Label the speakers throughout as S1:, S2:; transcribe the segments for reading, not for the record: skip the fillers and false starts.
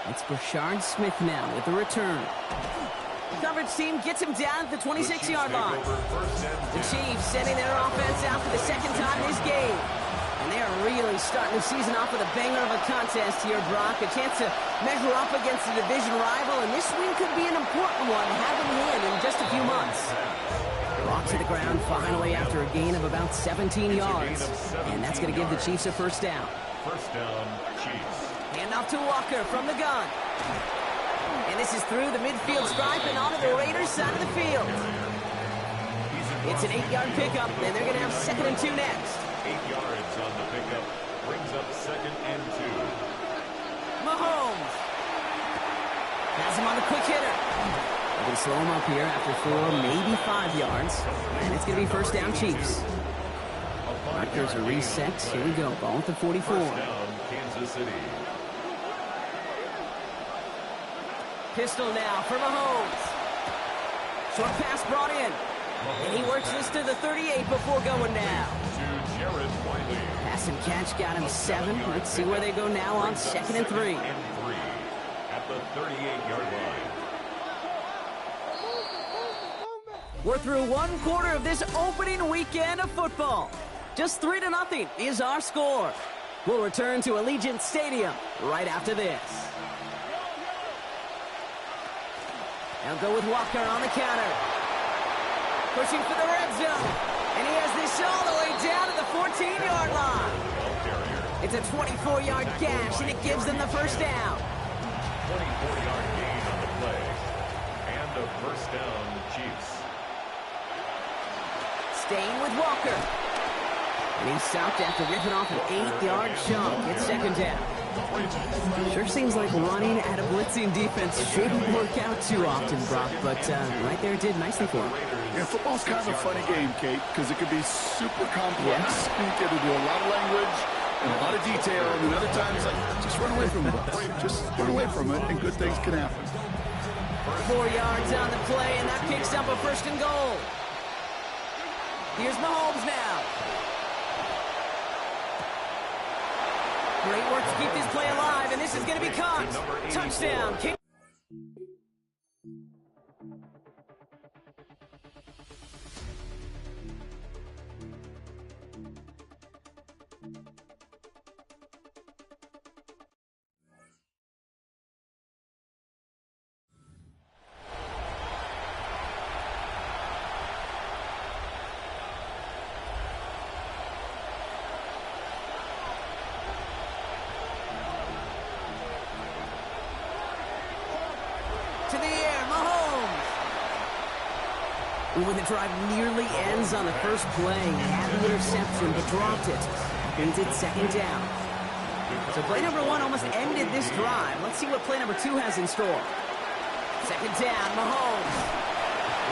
S1: It's Brashard Smith now with the return. The coverage team gets him down at the 26-yard line. The Chiefs sending their offense out for the second time this game. And they are really starting the season off with a banger of a contest here, Brock. A chance to measure up against a division rival, and this win could be an important one to have in hand in just a few months. Brought to the ground finally after a gain of about 17 yards. And that's going to give the Chiefs a first down.
S2: First down, Chiefs.
S1: Hand off to Walker from the gun. And this is through the midfield stripe and onto the Raiders' side of the field. It's an 8-yard pickup, and they're going to have 2nd and 2 next.
S2: 8 yards on the pickup. Brings up 2nd and 2.
S1: Mahomes. Has him on the quick hitter. They're going to slow him up here after 4, maybe 5 yards. And it's going to be first down, Chiefs. Markers are reset. Here we go. Ball at the 44.
S2: First down, Kansas City.
S1: Pistol now for Mahomes. Short pass brought in. And he works this to the 38 before going now.
S2: To Jared Wiley.
S1: Pass and catch got him 7. Let's see where they go now on 2nd and 3.
S2: At the 38-yard line.
S1: We're through one quarter of this opening weekend of football. Just 3-0 is our score. We'll return to Allegiant Stadium right after this. They'll go with Walker on the counter. Pushing for the red zone. And he has this all the way down to the 14-yard line. It's a 24-yard gash, and it gives them the first down.
S2: 24-yard gain on the play. And a first down, Chiefs.
S1: Staying with Walker. And he's stopped after ripping off an 8-yard chunk. It's 2nd down. Sure seems like running at a blitzing defense shouldn't work out too often, Brock, but right there it did nicely for him.
S3: Yeah, football's kind of a funny game, Kate, because it could be super complex. You get to do a lot of language and a lot of detail, and other times, like, just run away from it. Just run away from it, and good things can happen.
S1: 4 yards on the play, and that picks up a 1st and goal. Here's Mahomes now. Great work to keep this play alive, and this is going to be caught. Touchdown. To the air, Mahomes. When the drive nearly ends on the first play, he had the interception but dropped it. Means it's 2nd down. So play number 1 almost ended this drive. Let's see what play number 2 has in store. 2nd down, Mahomes.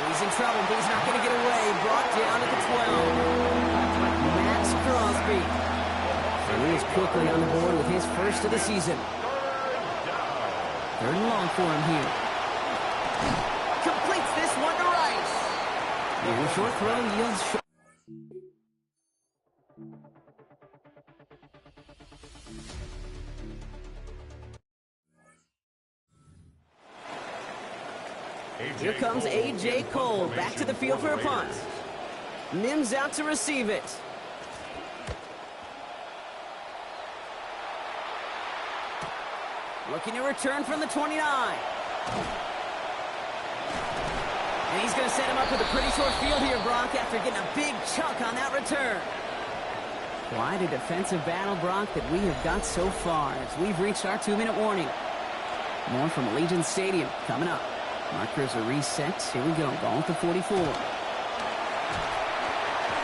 S1: He's in trouble, but he's not going to get away. Brought down at the 12. Max Crosby. And he is quickly on the board with his first of the season. 3rd and long for him here. Completes this one to Rice. And a short throw yields short. Here comes A.J. Cole back to the field for a punt. Mims out to receive it. Looking to return from the 29. And he's going to set him up with a pretty short field here, Brock, after getting a big chunk on that return. Quite a defensive battle, Brock, that we have got so far as we've reached our 2-minute warning. More from Allegiant Stadium coming up. Markers are reset. Here we go. Ball at the 44. And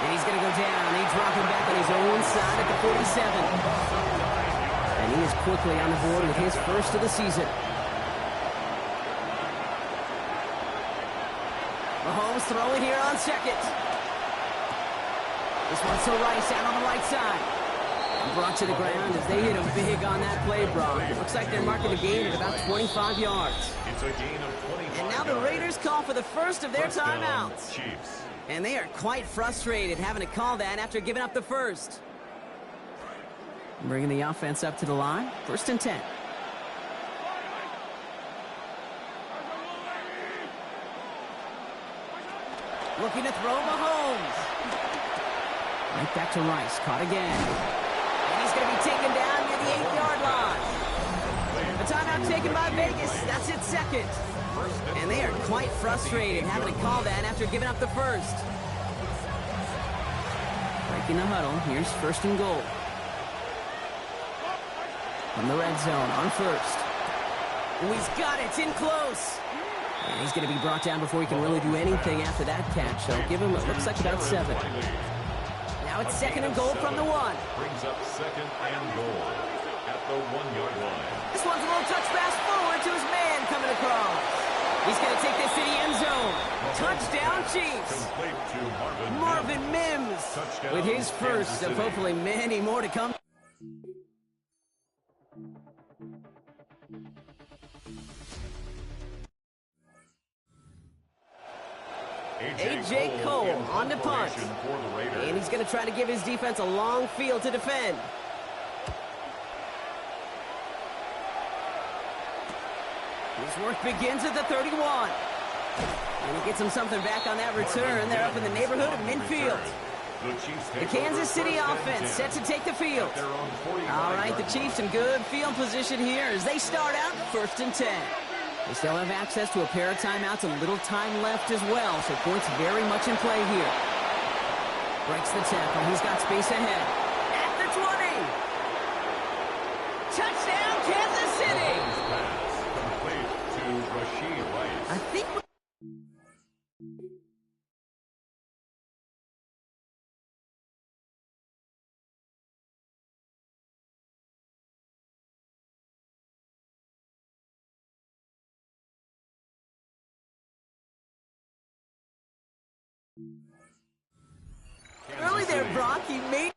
S1: he's going to go down. He's dropping back on his own side at the 47. And he is quickly on the board with his first of the season. Mahomes throwing here on 2nd. This one's to Rice out on the right side. Brought to the ground as they hit him big on that play, Brock. It looks like they're marking the gain at about 25 yards.
S2: It's a gain of 25.
S1: And now the Raiders call for the first of their timeouts.
S2: Chiefs.
S1: And they are quite frustrated having to call that after giving up the first. Bringing the offense up to the line. 1st and 10. Looking to throw Mahomes. Right back to Rice. Caught again. And he's going to be taken down near the 8-yard line. The timeout taken by Vegas. That's its second. And they are quite frustrated having to call that after giving up the first. Breaking the huddle. Here's first and goal. From the red zone on first. Oh, he's got it. It's in close. And he's going to be brought down before he can really do anything after that catch. So give him what looks like about 7. Now it's second and goal from the 1.
S2: Brings up second and goal at the 1-yard line.
S1: This one's a little touch pass forward to his man coming across. He's going to take this to the end zone. Touchdown, Chiefs.
S2: Complete to
S1: Marvin Mims with his first of hopefully many more to come. A.J. Cole on the punt. And he's going to try to give his defense a long field to defend. His work begins at the 31. And he gets him something back on that return. They're up in the neighborhood of midfield. The Kansas City offense set to take the field. All right, the Chiefs in good field position here as they start out first and 10. They still have access to a pair of timeouts, a little time left as well, so points very much in play here. Breaks the tackle. He's got space ahead. At the 20. Touchdown, Kansas City.
S2: Complete to Rashid Rice.
S1: I think... Early there, Brock. He made...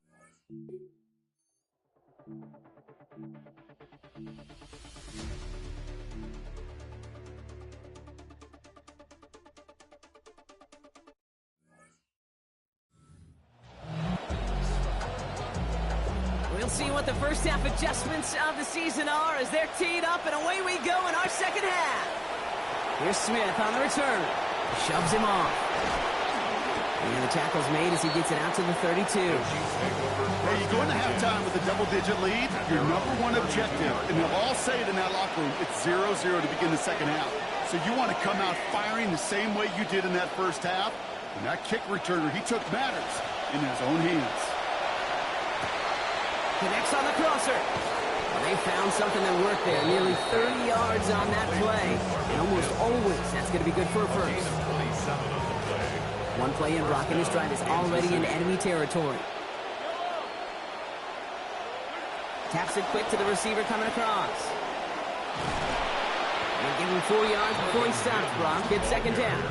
S1: We'll see what the first half adjustments of the season are as they're teed up, and away we go in our second half. Here's Smith on the return. Shoves him off. And the tackle's made as he gets it out to the 32.
S3: Hey, you go into halftime with a double-digit lead, your number one objective, and they'll all say it in that locker room, it's 0-0 to begin the second half. So you want to come out firing the same way you did in that first half. And that kick returner, he took matters in his own hands.
S1: Connects on the crosser. Well, they found something that worked there. Nearly 30 yards on that play. And almost always, that's going to be good for a first. One play in, Brock, and his drive is already in enemy territory. Taps it quick to the receiver coming across. And give him 4 yards before he stops, Brock. Good second down.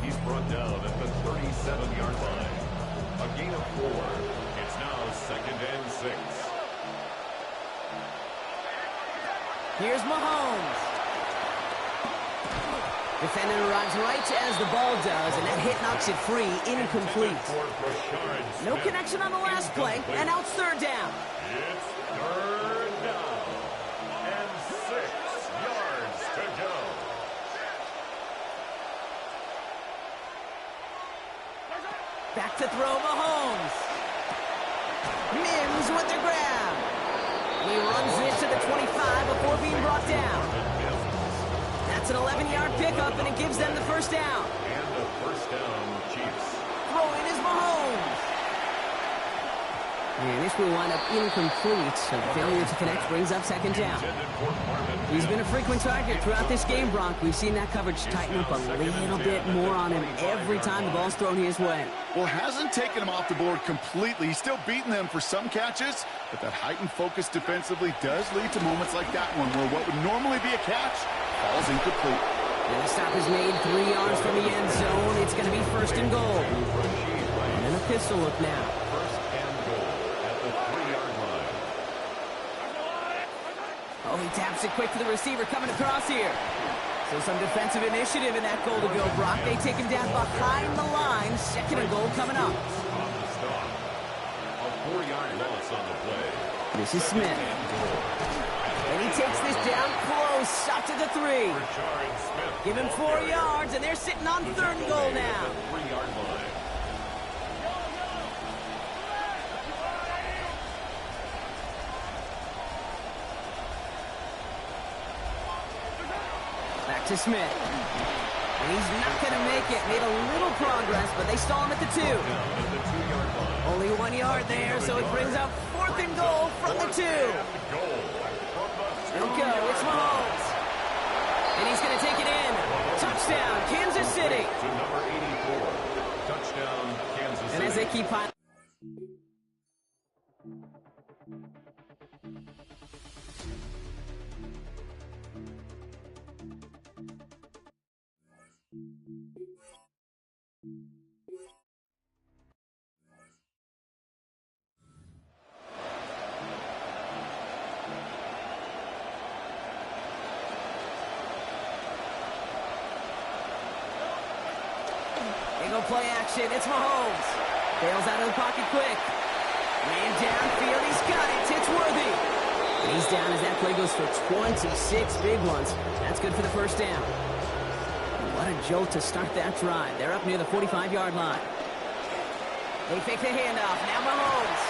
S2: He's brought down at the 37-yard line. A gain of 4. It's now second and 6.
S1: Here's Mahomes. Defender arrives right as the ball does, and that hit knocks it free, incomplete. No connection on the last play, and now it's third down.
S2: It's third down, and 6 yards to go.
S1: Back to throw Mahomes. Mims with the grab. He runs this to the 25 before being brought down. That's an 11-yard pickup, and it gives them the first down.
S2: And the first down, Chiefs.
S1: Throwing is Mahomes. And this will wind up incomplete, so failure to connect brings up second down. He's been a frequent target throughout this game, Brock. We've seen that coverage tighten up a little bit more on him every time the ball's thrown his way.
S3: Well, hasn't taken him off the board completely. He's still beating them for some catches, but that heightened focus defensively does lead to moments like that one where what would normally be a catch falls incomplete.
S1: And the stop is made 3 yards from the end zone. It's going to be first and goal. And then a pistol look now.
S2: First and goal at the 3-yard line.
S1: Oh, he taps it quick to the receiver coming across here. So some defensive initiative in that goal to go, Brock. They take him down behind the line. Second and goal coming up.
S2: On the stop. A 4-yard loss on the play.
S1: This is Smith. And he takes takes this down close, up to the 3. Give him 4 yards, and they're sitting on 3rd and goal now.
S2: 3-yard line.
S1: Back to Smith. And he's not going to make it. Made a little progress, but they stall him at the 2. Only 1 yard there, so it brings up 4th and goal from the 2. He'll go. It's Mahomes. And he's going to take it in. Touchdown, Kansas City.
S2: To number 84. Touchdown, Kansas City.
S1: And as they keep on. They go play action. It's Mahomes. Bails out of the pocket quick. Man downfield. He's got it. It's Worthy. And he's down as that play goes for 26 big ones. That's good for the first down. What a jolt to start that drive. They're up near the 45-yard line. They fake the handoff. Now Mahomes.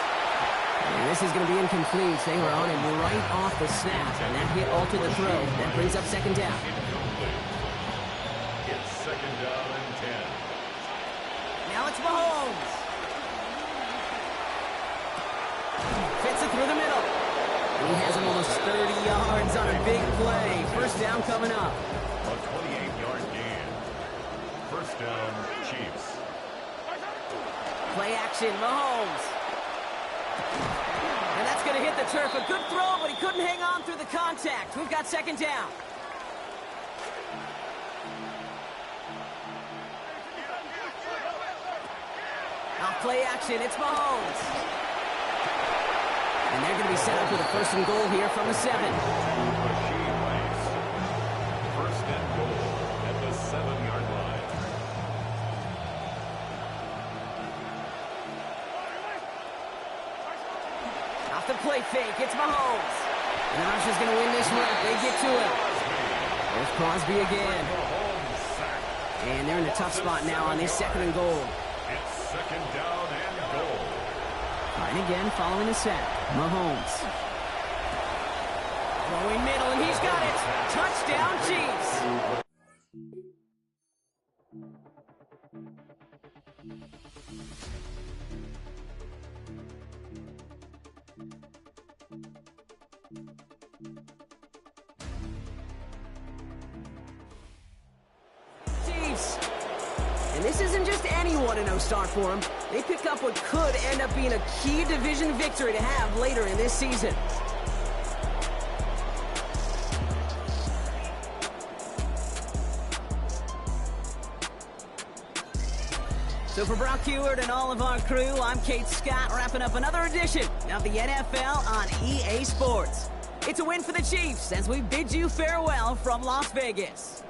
S1: And this is going to be incomplete. They were on him right off the snap. And that hit altered the throw. That brings up 2nd down.
S2: It's 2nd down and 10.
S1: Now it's Mahomes. Fits it through the middle. He has him almost 30 yards on a big play. First down coming up.
S2: A 28-yard gain. First down, Chiefs.
S1: Play action, Mahomes. And that's going to hit the turf. A good throw, but he couldn't hang on through the contact. We've got 2nd down. Off play action, it's Mahomes. And they're going to be set up with a 1st and goal here from the 7.
S2: First and goal at the 7-yard line.
S1: Off the play fake, it's Mahomes. And the Rusher's going to win this one. They get to him. There's Crosby again. And they're in a tough spot now on this 2nd and goal.
S2: It's 2nd down and goal.
S1: And again, following the sack, Mahomes. Throwing middle, and he's got it. Touchdown, Chiefs. Chiefs. And this isn't just any 1-0 start for them. They picked up what could end up being a key division victory to have later in this season. So for Brock Heward and all of our crew, I'm Kate Scott, wrapping up another edition of the NFL on EA Sports. It's a win for the Chiefs as we bid you farewell from Las Vegas.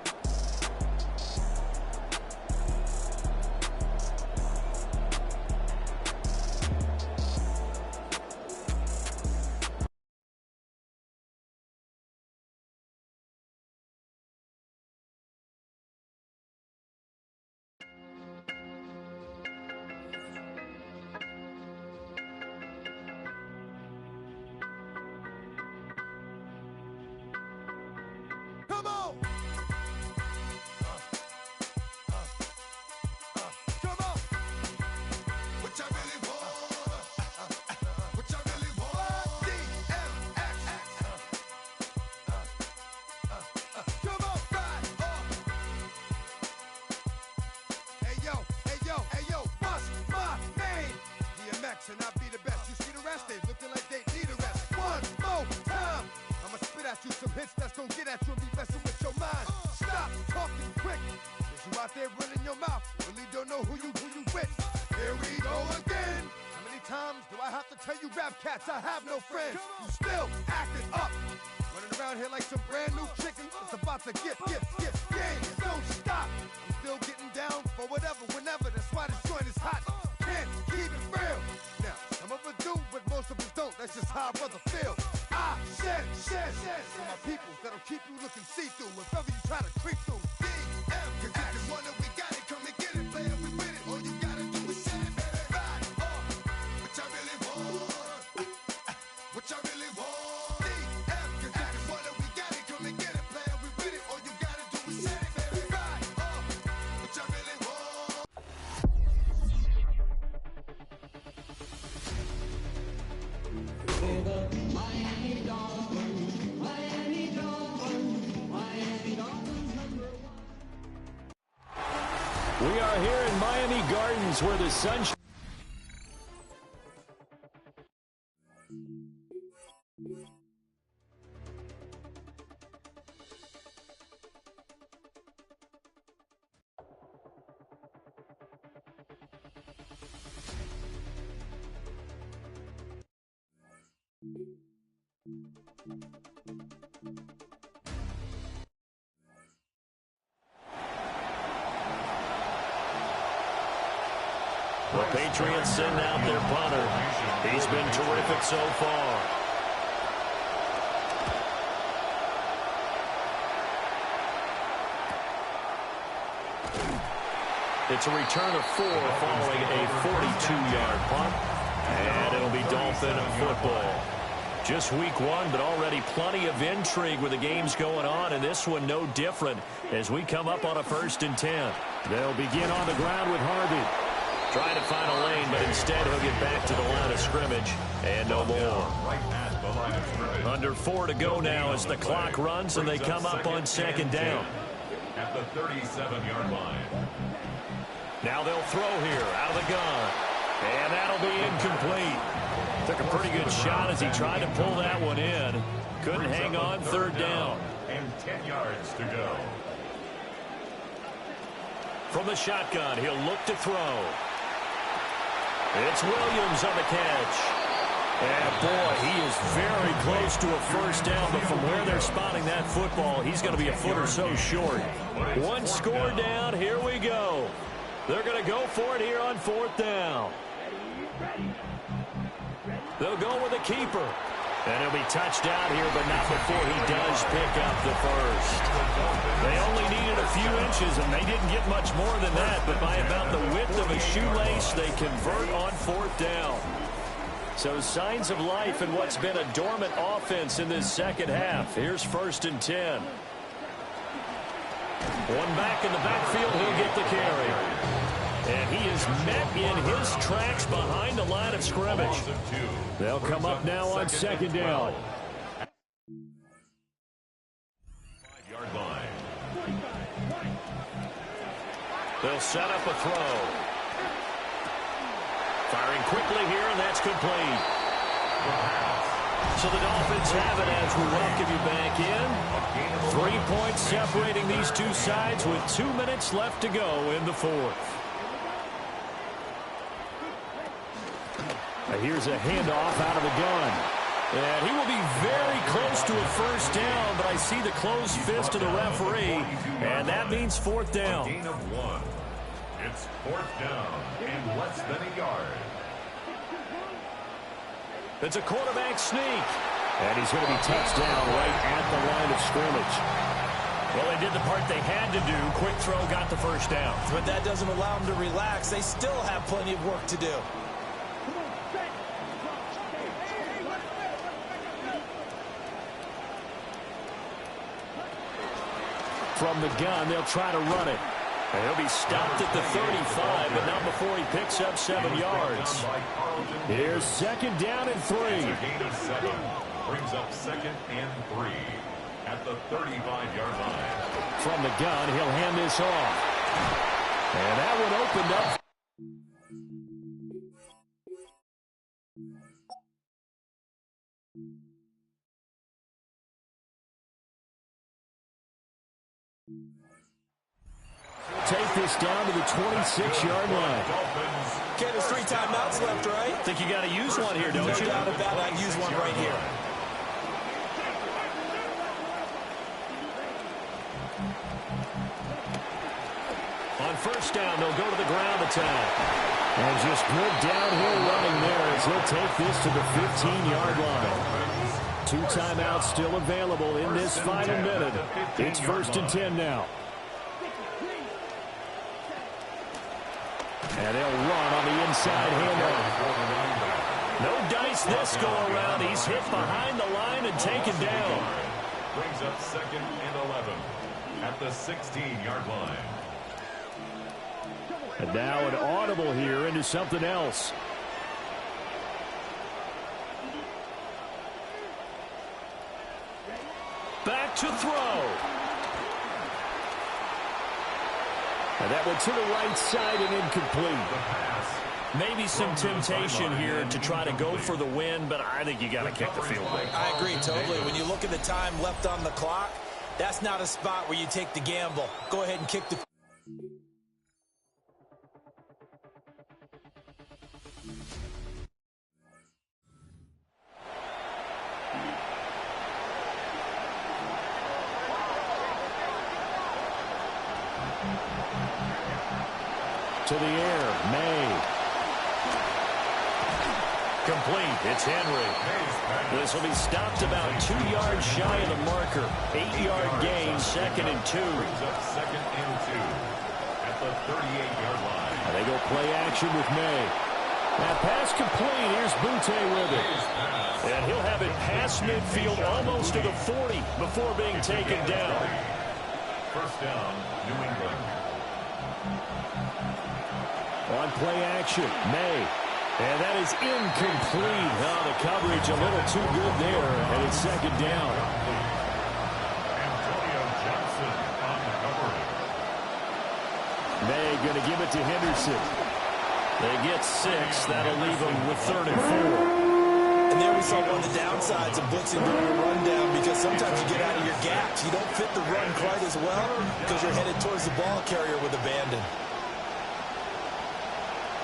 S4: Come on! Come on! What y'all really want? What y'all really want? DMX! Come on, ride up! Hey yo, what's my name? DMX, and I be the best. You see the rest? They looking like they need a rest. One more time! I'ma spit at you some hits that's gonna get at you and be messing with your mind. Stop talking quick. Is you out there running your mouth? Really don't know who you with. Here we go again. How many times do I have to tell you rap cats I have no friends? You still acting up. Running around here like some brand new chicken. It's about to get game. Don't stop. I'm still getting down for whatever, whenever. That's why this joint is hot. Can't keep it real. Now, some of us do, but most of us don't. That's just how I brother feel. I said, for my people that'll keep you looking see-through if ever you try to creep through. DM, cause if you wanna, we got it, come and get it, player, we with it. All you gotta do is set it, baby. Ride on, what y'all really want? What y'all really want? DM, cause if you wanna, we got it, come and get it, player, we with it. All you gotta do is set it, baby. Ride on, what y'all really want?
S5: Miami Dolphins, Miami Dolphins, Miami Dolphins #1.
S6: We are here in Miami Gardens where the sun The Patriots send out their punter. He's been terrific so far. It's a return of 4 following a 42-yard punt. And it'll be Dolphin football. Just week 1, but already plenty of intrigue with the games going on, and this one no different as we come up on a 1st and 10. They'll begin on the ground with Harvey. Trying to find a lane, but instead he'll get back to the line of scrimmage. And no more. Under 4 to go now as the clock runs and they come up on 2nd down.
S2: At the 37-yard line.
S6: Now they'll throw here out of the gun. And that'll be incomplete. Took a pretty good shot as he tried to pull that one in. Couldn't hang on 3rd down.
S2: And 10 yards to go.
S6: From the shotgun, he'll look to throw. It's Williams on the catch. And boy, he is very close to a 1st down, but from where they're spotting that football, he's going to be a foot or so short. 1 score down, here we go. They're going to go for it here on 4th down. They'll go with a keeper. And he'll be touched out here, but not before he does pick up the 1st. They only needed a few inches, and they didn't get much more than that, but by about the width of a shoelace, they convert on 4th down. So signs of life in what's been a dormant offense in this 2nd half. Here's 1st and 10. One back in the backfield, he'll get the carry. And he is met in his tracks behind the line of scrimmage. They'll come up now on 2nd down.
S2: 5-yard line.
S6: They'll set up a throw. Firing quickly here, and that's complete. So the Dolphins have it as we welcome you back in. 3 points separating these two sides with 2 minutes left to go in the 4th. Here's a handoff out of the gun. And he will be very close to a 1st down, but I see the closed fist of the referee, and that means 4th down.
S2: Gain of 1. It's 4th down and less than a yard.
S6: It's a quarterback sneak. And he's going to be touched down right at the line of scrimmage. Well, they did the part they had to do. Quick throw, got the 1st down.
S7: But that doesn't allow them to relax. They still have plenty of work to do.
S6: From the gun, they'll try to run it. And he'll be stopped at the 35, but not before he picks up 7 yards. Here's 2nd down and 3.
S2: That's a gain of 7. Brings up 2nd and 3 at the 35-yard line.
S6: From the gun, he'll hand this off. And that one opened up. Take this down to the 26-yard line.
S7: Okay, there's 3 timeouts left, right?
S6: Think you got to use one here, don't you?
S7: No doubt about it. I'd use one right here.
S6: On 1st down, they'll go to the ground attack. And just good downhill running there as he'll take this to the 15-yard line. 2 timeouts still available in this final minute. It's 1st and 10 now. And they'll run on the inside handoff. No dice this go-around. He's hit behind the line and taken down.
S2: Brings up 2nd and 11 at the 16-yard line.
S6: And now an audible here into something else. Back to throw. And that went to the right side and incomplete.
S7: Maybe some temptation here to try to go for the win, but I think you got to kick the field goal. I agree totally. When you look at the time left on the clock, that's not a spot where you take the gamble. Go ahead and kick the
S6: to the air, May. Complete, it's Henry. This will be stopped about 2 yards shy of the marker. 8-yard gain, 2nd and 2.
S2: Brings up 2nd and 2 at the 38-yard line.
S6: And they go play action with May. That pass complete, here's Butte with it. And he'll have it past midfield almost to the 40 before being taken down.
S2: 1st down, New England.
S6: On play action, May. And that is incomplete. Oh, the coverage a little too good there, and it's 2nd down.
S2: Antonio Johnson on the coverage.
S6: May going to give it to Henderson. They get 6. That'll leave them with 3rd and 4.
S7: And there we saw one of the downsides of blitzing during a rundown, because sometimes you get out of your gaps. You don't fit the run quite as well because you're headed towards the ball carrier with abandon.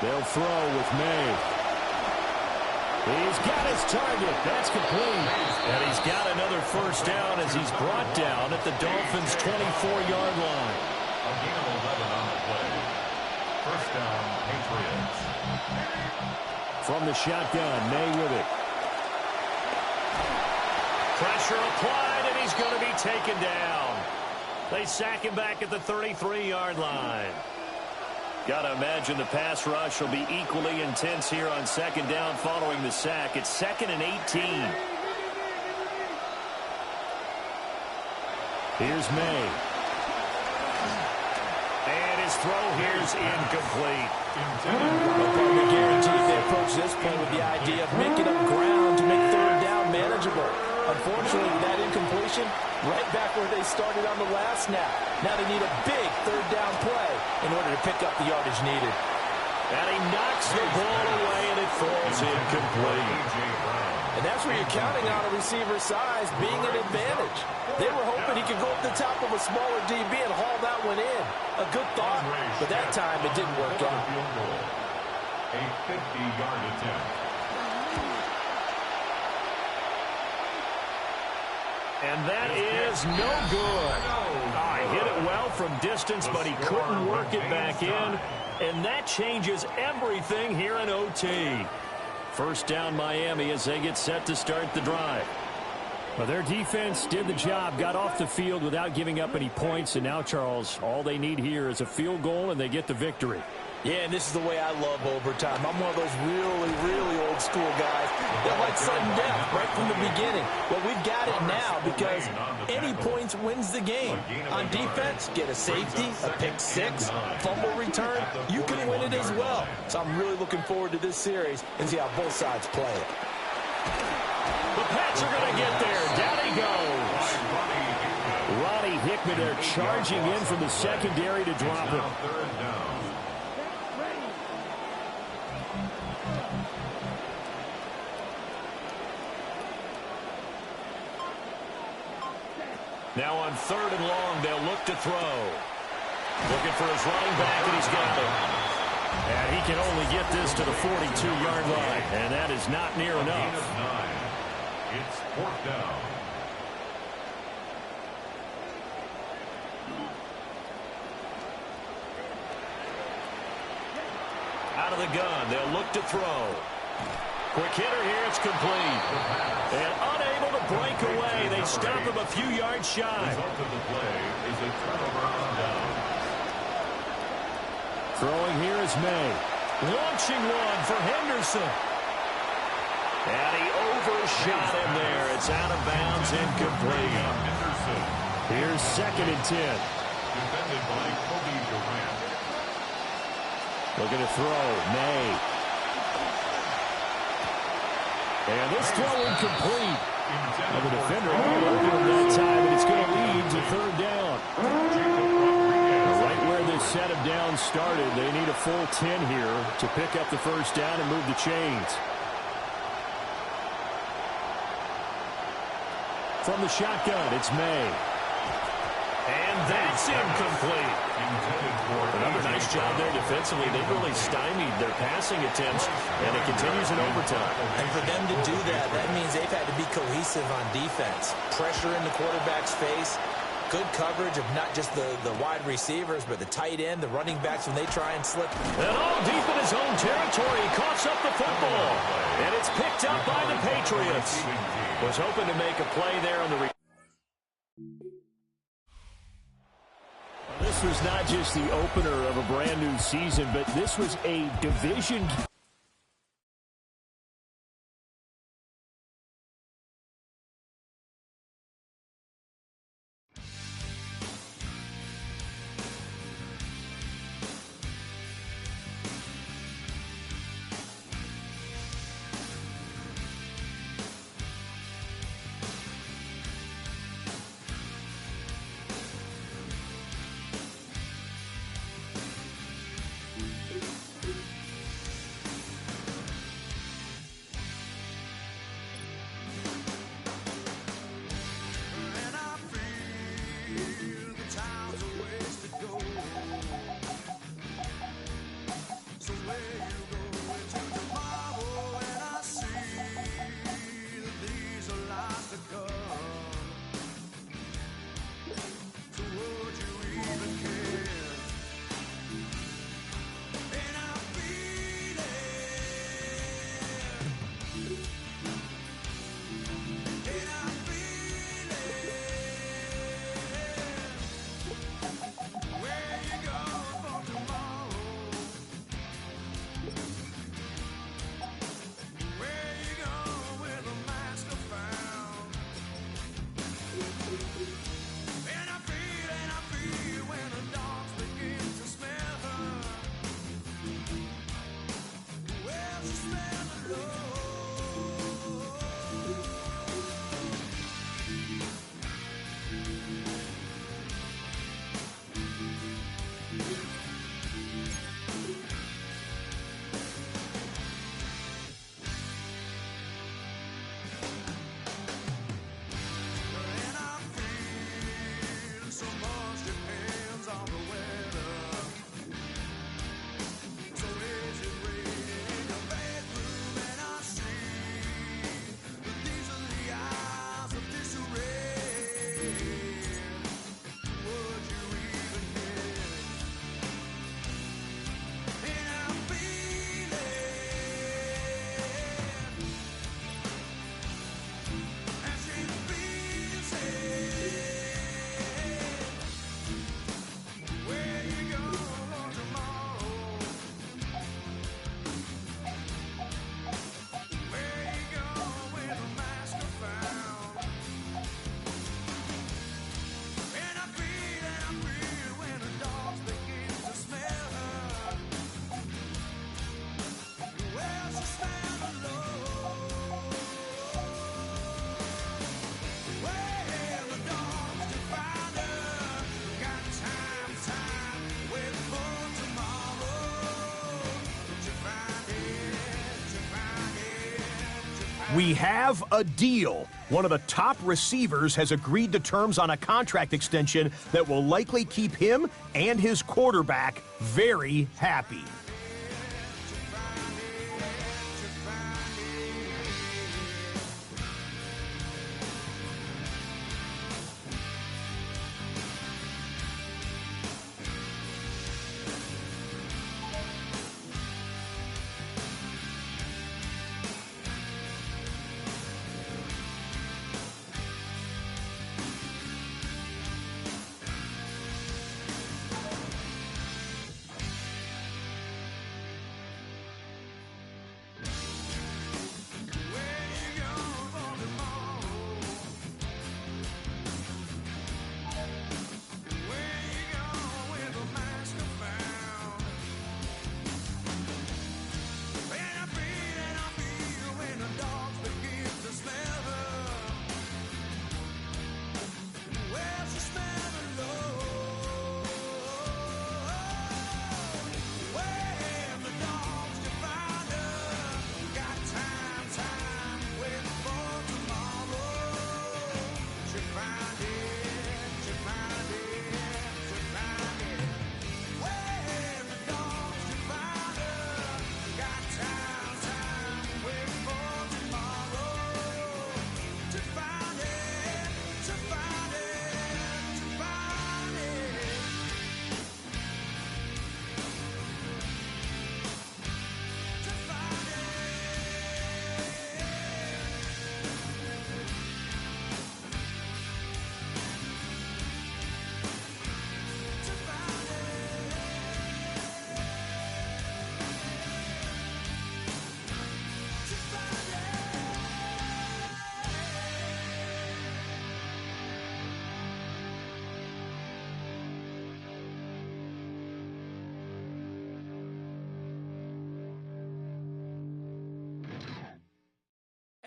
S6: They'll throw with May. He's got his target. That's complete. And he's got another 1st down as he's brought down at the Dolphins' 24-yard line.
S2: A gain of 11 on the play. 1st down, Patriots.
S6: From the shotgun, May with it. Pressure applied, and he's going to be taken down. They sack him back at the 33-yard line. Got to imagine the pass rush will be equally intense here on 2nd down following the sack. It's 2nd and 18. Here's May. And his throw here's incomplete.
S7: The guarantee they approach this play with the idea of making up ground to make 3rd down manageable. Unfortunately, that incompletion, right back where they started on the last snap. Now they need a big 3rd down play in order to pick up the yardage needed.
S6: And he knocks the ball away, and it falls incomplete.
S7: And that's where you're counting on a receiver's size being an advantage. They were hoping he could go up the top of a smaller DB and haul that one in. A good thought, but that time it didn't work out.
S2: A 50-yard attempt.
S6: And that is no good. He hit it well from distance, but he couldn't work it back in. And that changes everything here in OT. 1st down Miami as they get set to start the drive. Well, their defense did the job, got off the field without giving up any points. And now, Charles, all they need here is a field goal, and they get the victory.
S7: Yeah, and this is the way I love overtime. I'm one of those really, really old school guys that like sudden death right from the beginning. Well, we've got it now because any points wins the game. On defense, get a safety, a pick 6, fumble return. You can win it as well. So I'm really looking forward to this series and see how both sides play it.
S6: The Pats are going to get there. Down he goes. Ronnie Hickman there charging in from the secondary to drop him. Now on 3rd and long, they'll look to throw. Looking for his running back, and he's got it. And he can only get this to the 42-yard line, and that is not near enough.
S2: It's 4th down.
S6: Out of the gun, they'll look to throw. Quick hitter here, it's complete. And unable to break away. They stop him a few yards shy.
S2: Result of the play is a turnover on down.
S6: Throwing here is May. Launching one for Henderson. And he overshot him there. It's out of bounds, incomplete.
S2: Henderson.
S6: Here's 2nd and 10.
S2: Defended by Kobe Durant.
S6: Looking to throw. May. And this throw incomplete. And the defender all over him that time, and it's going to lead to 3rd down. Right where this set of downs started, they need a full 10 here to pick up the 1st down and move the chains. From the shotgun, it's May. And that's incomplete. Another nice job there defensively. They've really stymied their passing attempts, and it continues in overtime.
S7: And for them to do that, that means they've had to be cohesive on defense. Pressure in the quarterback's face, good coverage of not just the wide receivers, but the tight end, the running backs when they try and slip.
S6: And all deep in his own territory, he coughs up the football. And it's picked up by the Patriots. Was hoping to make a play there on the This was not just the opener of a brand new season, but this was a division.
S8: We have a deal. One of the top receivers has agreed to terms on a contract extension that will likely keep him and his quarterback very happy.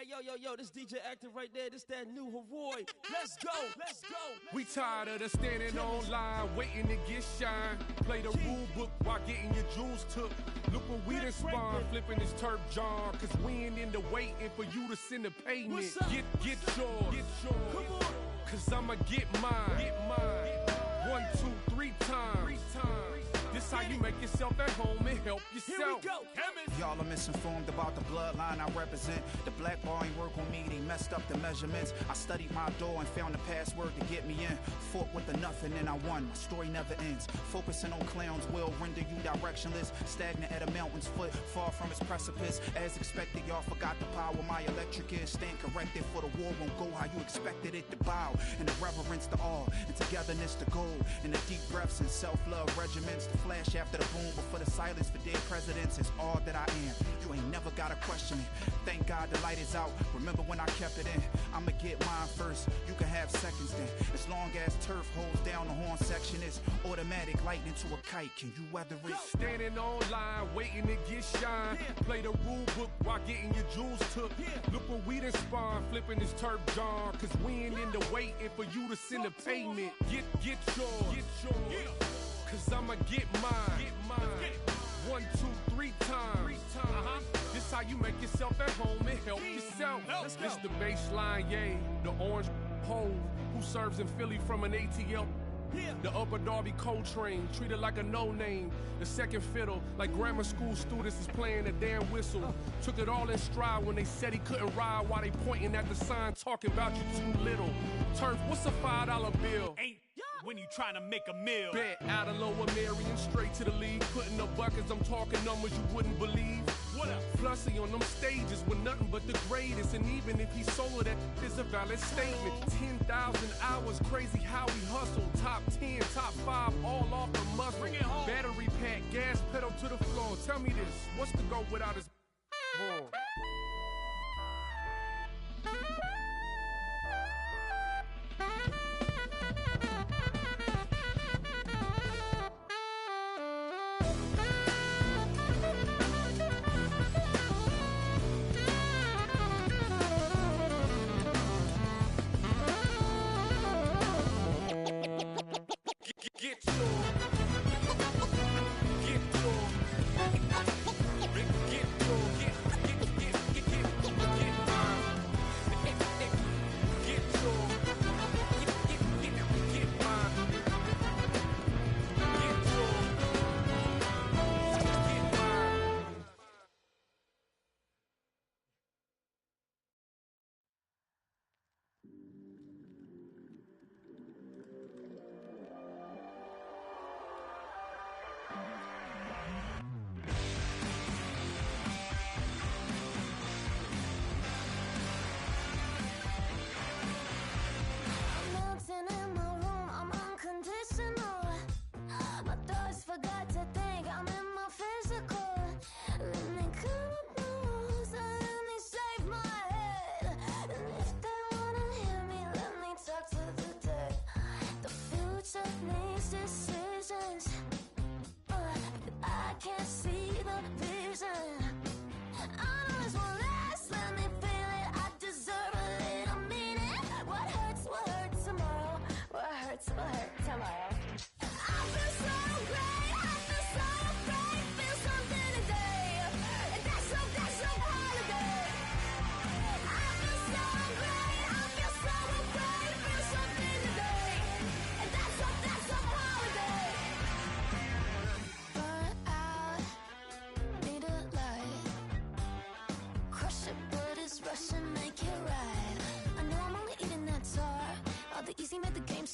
S7: Yo, this DJ active right there. This that new Hawaii. Let's go.
S9: We tired of the standing online, waiting to get shine. Play the rule book while getting your jewels took. Look what we done spawn, flipping this turf John. Cause we ain't in the waiting for you to send the payment. Get yours. Come on. Cause I'ma get mine. 1, 2, 3 times. This how you make yourself at home and help yourself.
S7: Here we go.
S10: Y'all are misinformed about the bloodline I represent. The black bar ain't work on me, they messed up the measurements. I studied my door and found the password to get me in. Fought with the nothing and I won, my story never ends. Focusing on clowns will render you directionless. Stagnant at a mountain's foot, far from its precipice. As expected, y'all forgot the power my electric is. Stand corrected for the war won't go how you expected it to bow. And the reverence to all, and togetherness to gold. And the deep breaths and self-love regiments. The flash after the boom, but for the silence for dead presidents is all that I am. You ain't never gotta question it. Thank God the light is out. Remember when I kept it in? I'ma get mine first. You can have seconds then. As long as turf holds down the horn section, it's automatic lightning to a kite. Can you weather it?
S9: Standing online, waiting to get shine. Play the rule book while getting your jewels took. Look what we done spawn, flipping this turf John. Cause we ain't in the waiting for you to send a payment. Get yours. Cause I'ma get mine. 1, 2, 3 times. This how you make yourself at home and help yourself. This the baseline, yay. The orange pole who serves in Philly from an ATL. The Upper Darby Coltrane, treated like a no-name. The second fiddle, like grammar school students is playing a damn whistle. Took it all in stride when they said he couldn't ride while they pointing at the sign talking about you too little. Turf, what's a $5 bill?
S8: Ain't when you trying to make a meal.
S9: Bet out of Lower Marion, straight to the league. Putting up buckets, I'm talking numbers you wouldn't believe.
S8: What up?
S9: Plus he on them stages with nothing but the greatest. And even if he solo, that is a valid statement. 10,000 hours, crazy how he hustled. Top 10, top 5, all off the muscle.
S8: Bring it home.
S9: Battery pack, gas pedal to the floor. Tell me this, what's the go without his horn?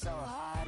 S11: so hard.